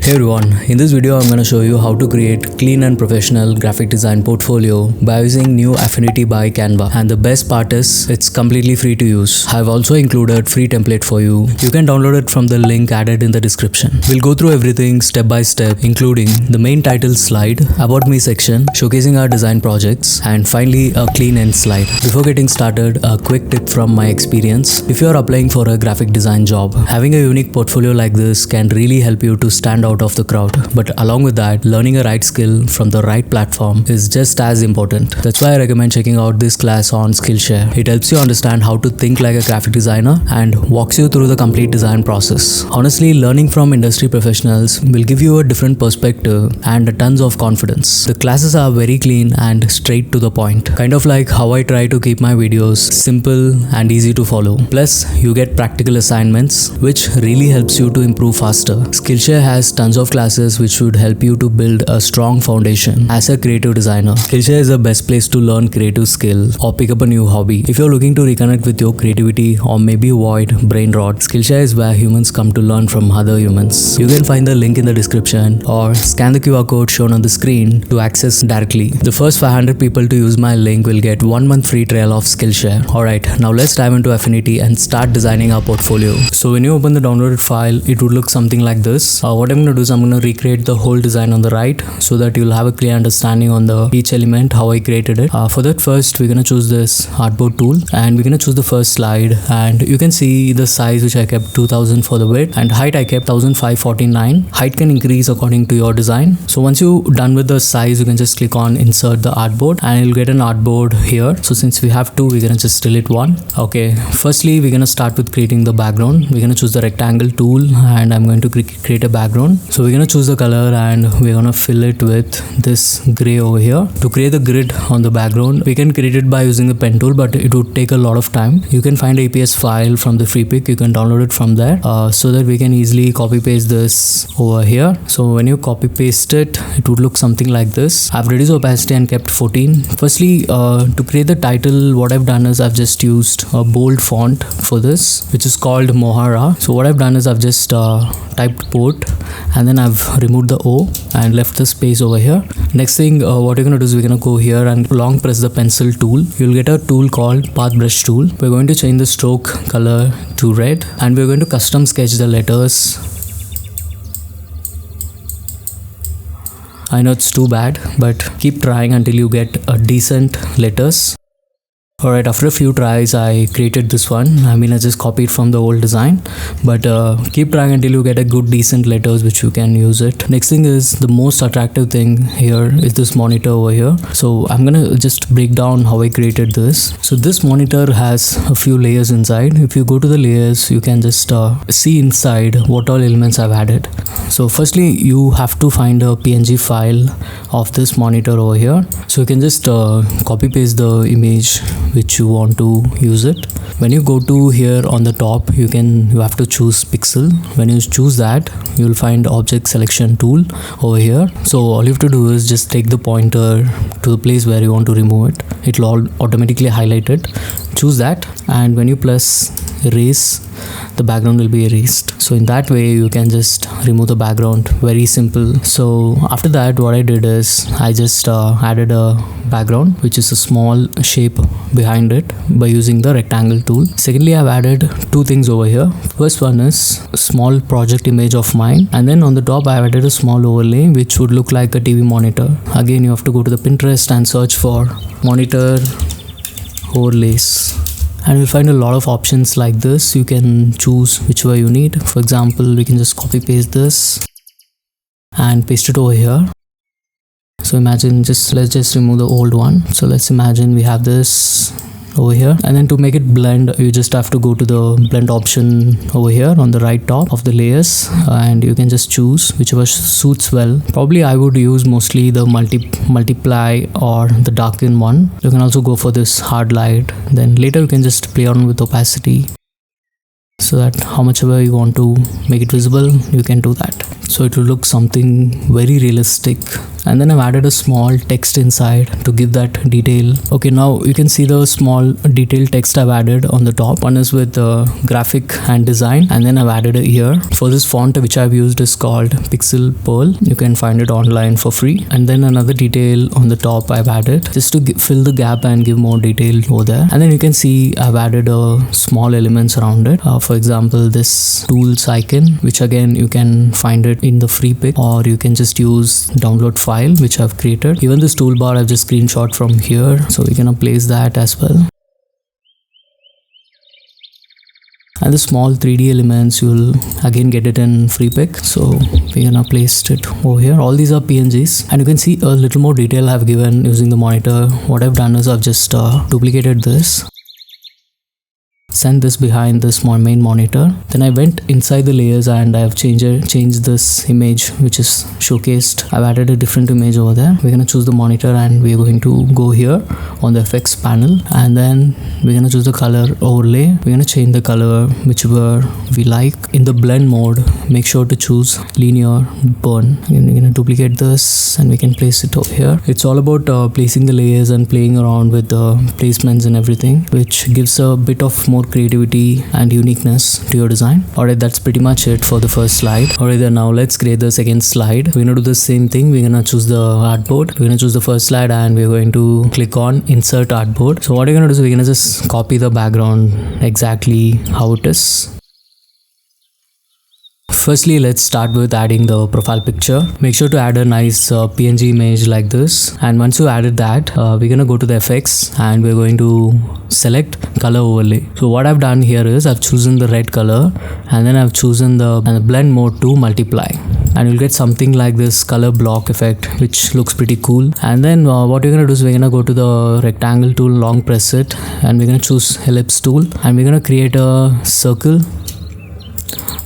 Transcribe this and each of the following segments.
Hey everyone, in this video I'm going to show you how to create clean and professional graphic design portfolio by using new Affinity by Canva. And the best part is it's completely free to use. I've also included free template for you. You can download it from the link added in the description. We'll go through everything step by step, including the main title slide, about me section, showcasing our design projects, and finally a clean end slide. Before getting started, a quick tip from my experience. If you're applying for a graphic design job, having a unique portfolio like this can really help you to stand out of the crowd. But along with that, learning a right skill from the right platform is just as important. That's why I recommend checking out this class on Skillshare. It helps you understand how to think like a graphic designer and walks you through the complete design process. Honestly, learning from industry professionals will give you a different perspective and tons of confidence. The classes are very clean and straight to the point, kind of like how I try to keep my videos simple and easy to follow. Plus, you get practical assignments, which really helps you to improve faster. Skillshare has tons of classes which would help you to build a strong foundation as a creative designer. Skillshare is the best place to learn creative skill or pick up a new hobby. If you're looking to reconnect with your creativity or maybe avoid brain rot, Skillshare is where humans come to learn from other humans. You can find the link in the description or scan the QR code shown on the screen to access directly. The first 500 people to use my link will get 1 month free trial of Skillshare. Alright, now let's dive into Affinity and start designing our portfolio. So when you open the downloaded file, it would look something like this. What I'm going to do is I'm going to recreate the whole design on the right so that you'll have a clear understanding on the each element, how I created it. For that, first we're going to choose this artboard tool and we're going to choose the first slide, and you can see the size which I kept 2000 for the width, and height I kept 1549. Height can increase according to your design. So once you're done with the size, you can just click on insert the artboard and you'll get an artboard here. So since we have two, we're going to just delete one. Okay, firstly we're going to start with creating the background. We're going to choose the rectangle tool and I'm going to create a background. So we're going to choose the color and we're going to fill it with this gray over here. To create the grid on the background, we can create it by using the pen tool, but it would take a lot of time. You can find the APS file from the free pick. You can download it from there so that we can easily copy paste this over here. So when you copy paste it, it would look something like this. I've reduced opacity and kept 14. Firstly, to create the title, what I've done is I've just used a bold font for this, which is called Mohara. So what I've done is I've just typed port and then I've removed the O and left the space over here. Next thing, what you're going to do is we're going to go here and long press the pencil tool. You'll get a tool called path brush tool. We're going to change the stroke color to red and we're going to custom sketch the letters. I know it's too bad, but keep trying until you get a decent letters. Alright, after a few tries, I created this one. I just copied from the old design, but keep trying until you get a good decent letters which you can use it. Next thing is the most attractive thing here is this monitor over here. So I'm gonna just break down how I created this. So this monitor has a few layers inside. If you go to the layers, you can just see inside what all elements I've added. So firstly, you have to find a PNG file of this monitor over here. So you can just copy paste the image which you want to use it. When you go to here on the top, you have to choose pixel. When you choose that, you'll find object selection tool over here. So all you have to do is just take the pointer to the place where you want to remove it. It will all automatically highlight it. Choose that, and when you press erase, the background will be erased. So in that way you can just remove the background. Very simple. So after that, what I did is I just added a background which is a small shape behind it by using the rectangle tool. Secondly, I've added two things over here. First one is a small project image of mine, and then on the top I've added a small overlay which would look like a TV monitor. Again, you have to go to the Pinterest and search for monitor overlays, and you'll find a lot of options like this. You can choose whichever you need. For example, we can just copy paste this and paste it over here. So imagine, let's just remove the old one. So let's imagine we have this over here, and then to make it blend, you just have to go to the blend option over here on the right top of the layers, and you can just choose whichever suits well. Probably I would use mostly the multiply or the darken one. You can also go for this hard light. Then later you can just play on with opacity. so that how much ever you want to make it visible, you can do that. So it will look something very realistic. And then I've added a small text inside to give that detail. Okay, now you can see the small detailed text I've added on the top. One is with graphic and design, and then I've added a here. For this font which I've used is called Pixel Pearl. You can find it online for free. And then another detail on the top I've added just to fill the gap and give more detail over there. And then you can see I've added small elements around it. For example, this tools icon, which again you can find it in the free pick, or you can just use download file which I've created. Even this toolbar I've just screenshot from here, so we're gonna place that as well. And the small 3D elements you'll again get it in free pick, so we're gonna place it over here. All these are PNGs, and you can see a little more detail I've given using the monitor. What I've done is I've just duplicated this, send this behind this main monitor. Then I went inside the layers and I've changed this image which is showcased. I've added a different image over there. We're gonna choose the monitor and we're going to go here on the effects panel, and then we're gonna choose the color overlay. We're gonna change the color whichever we like. In the blend mode, make sure to choose linear burn. We're gonna duplicate this and we can place it over here. It's all about placing the layers and playing around with the placements and everything, which gives a bit of more creativity and uniqueness to your design. Alright, that's pretty much it for the first slide. Alright, then now let's create the second slide. We're gonna do the same thing. We're gonna choose the artboard. We're gonna choose the first slide and we're going to click on insert artboard. So what you're gonna do is we're gonna just copy the background exactly how it is. Firstly, let's start with adding the profile picture. Make sure to add a nice PNG image like this, and once you added that, we're gonna go to the effects and we're going to select color overlay. So what I've done here is I've chosen the red color, and then I've chosen the blend mode to multiply, and you'll get something like this color block effect, which looks pretty cool. And then what we're gonna do is we're gonna go to the rectangle tool, long press it, and we're gonna choose ellipse tool, and we're gonna create a circle.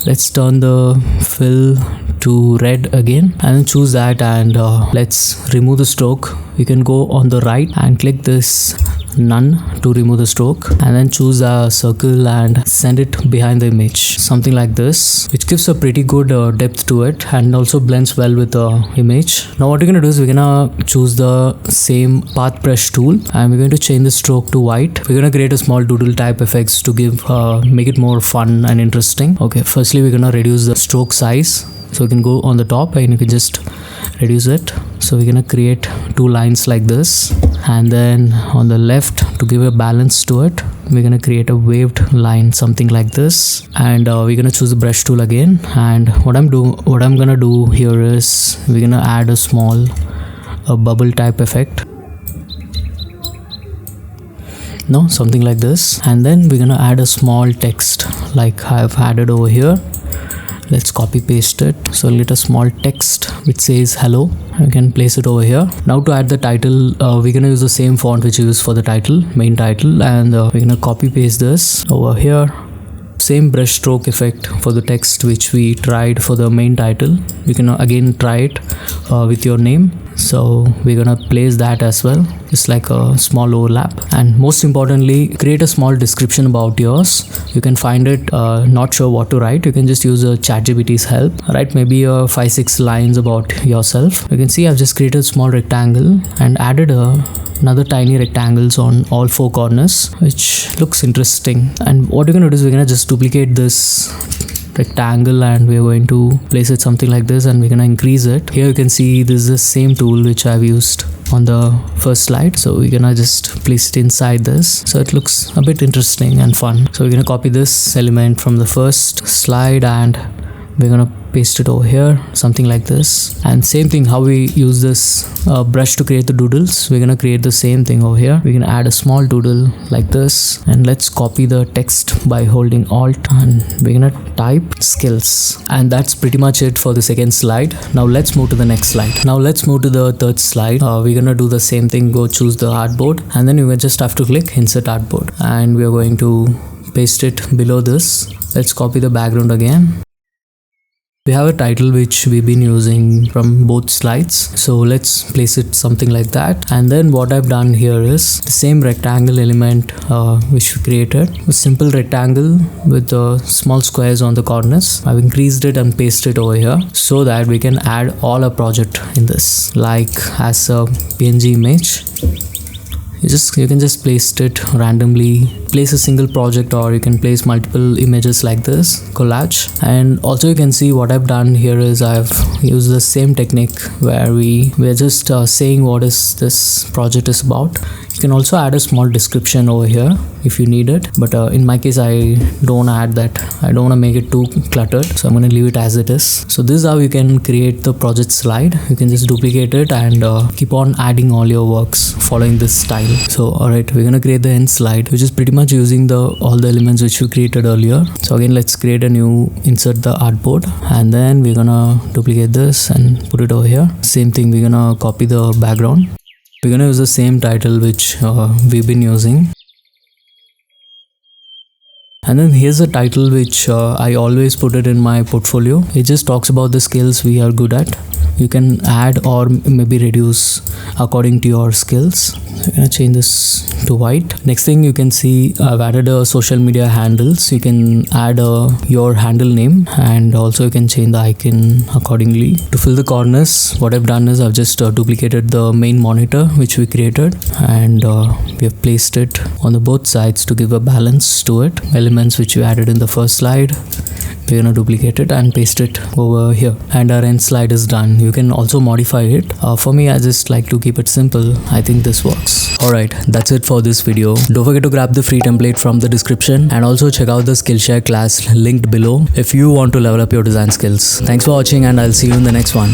Let's turn the fill to red again and then choose that, and let's remove the stroke. You can go on the right and click this none to remove the stroke, and then choose a circle and send it behind the image, something like this, which gives a pretty good depth to it and also blends well with the image. Now what we're gonna do is we're gonna choose the same path brush tool and we're going to change the stroke to white. We're gonna create a small doodle type effects to give make it more fun and interesting. Okay, firstly we're gonna reduce the stroke size, so we can go on the top and you can just reduce it. So we're gonna create two lines like this, and then on the left, to give a balance to it, we're gonna create a waved line, something like this, and we're gonna choose the brush tool again. And what I'm gonna do here is we're gonna add a small bubble type effect, something like this, and then we're gonna add a small text like I've added over here. Let's copy paste it. So let a small text which says hello. I can place it over here. Now to add the title, we're gonna use the same font which we use for the title, main title, and we're gonna copy paste this over here. Same brush stroke effect for the text which we tried for the main title. You can again try it with your name. So we're gonna place that as well, just like a small overlap. And most importantly, create a small description about yours. You can find it not sure what to write, you can just use ChatGPT's help. Write maybe 5-6 lines about yourself. You can see I've just created a small rectangle and added another tiny rectangles on all 4 corners, which looks interesting. And what we're gonna do is we're gonna just duplicate this rectangle and we're going to place it something like this, and we're gonna increase it. Here you can see this is the same tool which I've used on the first slide, so we're gonna just place it inside this, so it looks a bit interesting and fun. So we're gonna copy this element from the first slide and we're gonna paste it over here, something like this. And same thing, how we use this brush to create the doodles, we're gonna create the same thing over here. We're gonna add a small doodle like this, and let's copy the text by holding Alt, and we're gonna type skills. And that's pretty much it for the second slide. Now let's move to the next slide. Now let's move to the third slide. We're gonna do the same thing, go choose the artboard, and then you just have to click insert artboard, and we're going to paste it below this. Let's copy the background again. We have a title which we've been using from both slides, so let's place it something like that. And then what I've done here is the same rectangle element which we created, a simple rectangle with the small squares on the corners. I've increased it and pasted it over here so that we can add all our project in this, like as a PNG image. You can just place it randomly, place a single project, or you can place multiple images like this, collage. And also you can see what I've done here is I've used the same technique where we're just saying what is this project is about. You can also add a small description over here if you need it, but in my case I don't add that. I don't want to make it too cluttered, so I'm going to leave it as it is. So this is how you can create the project slide. You can just duplicate it and keep on adding all your works following this style. So alright, we're gonna create the end slide, which is pretty much using all the elements which we created earlier. So again, let's create a new, insert the artboard, and then we're gonna duplicate this and put it over here. Same thing, we're gonna copy the background. We're gonna use the same title which we've been using. And then here's a title which I always put it in my portfolio. It just talks about the skills we are good at. You can add or maybe reduce according to your skills. I'm gonna change this to white. Next thing you can see, I've added a social media handles. You can add your handle name, and also you can change the icon accordingly. To fill the corners, what I've done is I've just duplicated the main monitor which we created, and we have placed it on the both sides to give a balance to it. Elements which we added in the first slide, we're gonna duplicate it and paste it over here, and our end slide is done. You can also modify it. For me, I just like to keep it simple. I think this works. Alright, that's it for this video. Don't forget to grab the free template from the description, and also check out the Skillshare class linked below if you want to level up your design skills. Thanks for watching, and I'll see you in the next one.